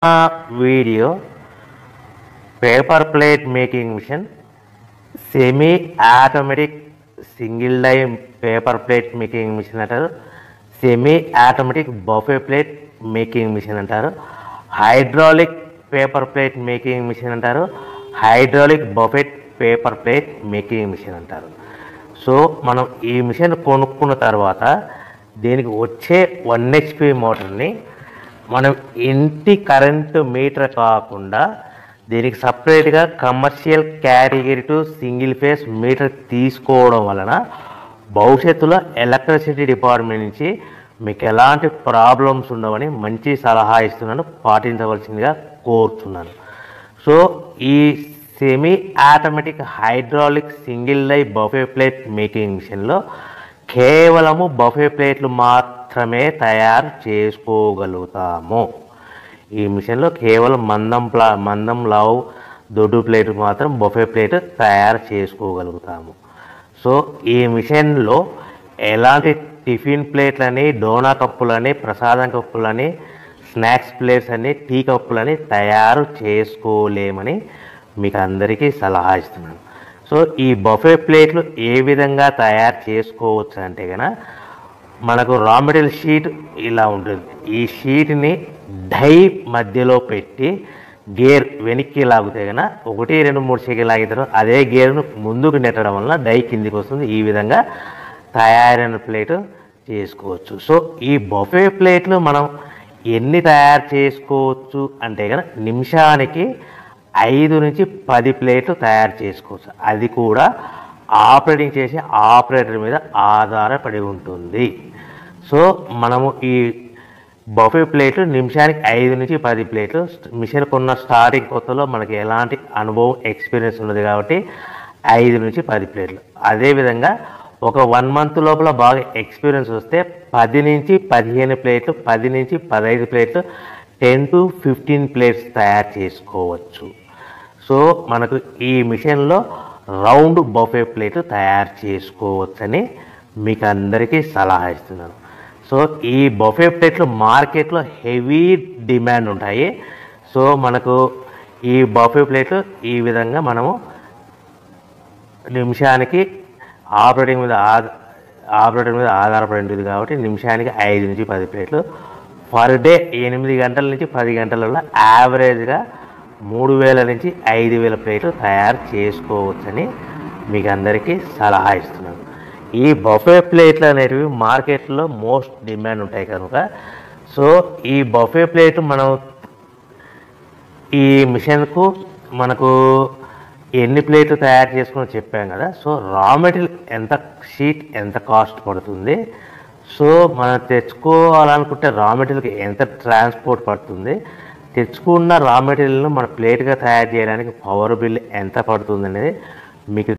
Video paper plate making machine, semi automatic single die paper plate making machine అంటారు, semi automatic buffet plate making machine అంటారు, hydraulic paper plate making machine అంటారు, hydraulic buffet paper plate making machine అంటారు. So మనం ఈ machine కొనుక్కున్న తర్వాత దీనికి వచ్చే 1 HP మోటార్ని మనం ఇంటి కరెంటు మీటర్ కాకుండా దీనికి సపరేట్గా commercial category to single phase metre తీసుకోవడం వలన భవిష్యత్తులో ఎలక్ట్రిసిటీ డిపార్ట్మెంట్ నుంచి మీకు ఎలాంటి ప్రాబ్లమ్స్ ఉండవని మంచి సలహా ఇస్తున్నాను, పాటించవలసిందిగా కోరుతున్నాను. సో ఈ semi automatic hydraulic single die buffet plate making మిషన్లో కేవలము బఫే ప్లేట్లు మాత్రమే తయారు చేసుకోగలుగుతాము. ఈ మిషన్లో కేవలం మందం లావు దొడ్డు ప్లేట్ మాత్రం బఫే ప్లేట్ తయారు చేసుకోగలుగుతాము. సో ఈ మిషన్లో ఎలాంటి టిఫిన్ ప్లేట్లని, డోనా కప్పులని, ప్రసాదం కప్పులని, స్నాక్స్ ప్లేట్స్ అని, టీ కప్పులని తయారు చేసుకోలేమని మీకు అందరికీ సలహా ఇస్తున్నాను. సో ఈ బఫే ప్లేట్లు ఏ విధంగా తయారు చేసుకోవచ్చు అంటే కనుక మనకు రా మెటీరియల్ షీట్ ఇలా ఉంటుంది. ఈ షీట్ని డై మధ్యలో పెట్టి గేర్ వెనక్కి లాగితే కనుక 1, 2, 3 సెకండ్లు లాగిన తర్వాత అదే గేర్ను ముందుకు నెట్టడం వలన డై కిందికి వస్తుంది. ఈ విధంగా తయారైన ప్లేటు చేసుకోవచ్చు. సో ఈ బఫే ప్లేట్లు మనం ఎన్ని తయారు చేసుకోవచ్చు అంటే కనుక నిమిషానికి 5 నుంచి 10 ప్లేట్లు తయారు చేసుకోవచ్చు. అది కూడా ఆపరేటింగ్ చేసే ఆపరేటర్ మీద ఆధారపడి ఉంటుంది. సో మనము ఈ బఫే ప్లేట్లు నిమిషానికి 5 నుంచి 10 ప్లేట్లు మిషన్ కొన్న స్టార్టింగ్ కొత్తలో మనకి ఎలాంటి అనుభవం ఎక్స్పీరియన్స్ ఉన్నది కాబట్టి 5 నుంచి 10 ప్లేట్లు. అదేవిధంగా ఒక 1 మంత్ లోపల బాగా ఎక్స్పీరియన్స్ వస్తే 10 నుంచి 15 ప్లేట్లు, 10 నుంచి 15 ప్లేట్లు, 10 to 15 ప్లేట్స్ తయారు చేసుకోవచ్చు. సో మనకు ఈ మిషన్లో రౌండ్ బఫే ప్లేట్ తయారు చేసుకోవచ్చని మీకు అందరికీ సలహా ఇస్తున్నాను. సో ఈ బఫే ప్లేట్లు మార్కెట్లో హెవీ డిమాండ్ ఉంటాయి. సో మనకు ఈ బఫే ప్లేట్లు ఈ విధంగా మనము నిమిషానికి ఆపరేటర్ మీద ఆధారపడి ఉంటుంది కాబట్టి నిమిషానికి 5 నుంచి 10 ప్లేట్లు పర్ డే 8 గంటల నుంచి 10 గంటలలో యావరేజ్గా 3000 నుంచి 5000 ప్లేట్లు తయారు చేసుకోవచ్చని మీకు అందరికీ సలహా ఇస్తున్నాను. ఈ బఫే ప్లేట్లు అనేటివి మార్కెట్లో మోస్ట్ డిమాండ్ ఉంటాయి కనుక సో ఈ బఫే ప్లేట్ మనం ఈ మిషన్కు మనకు ఎన్ని ప్లేట్లు తయారు చేసుకుని చెప్పాం కదా. సో రా మెటీరియల్ షీట్ ఎంత కాస్ట్ పడుతుంది, సో మనం తెచ్చుకోవాలనుకుంటే రా మెటీరియల్కి ఎంత ట్రాన్స్పోర్ట్ పడుతుంది, తెచ్చుకున్న రా మెటీరియల్ను మన ప్లేట్గా తయారు చేయడానికి పవర్ బిల్ ఎంత పడుతుంది అనేది మీకు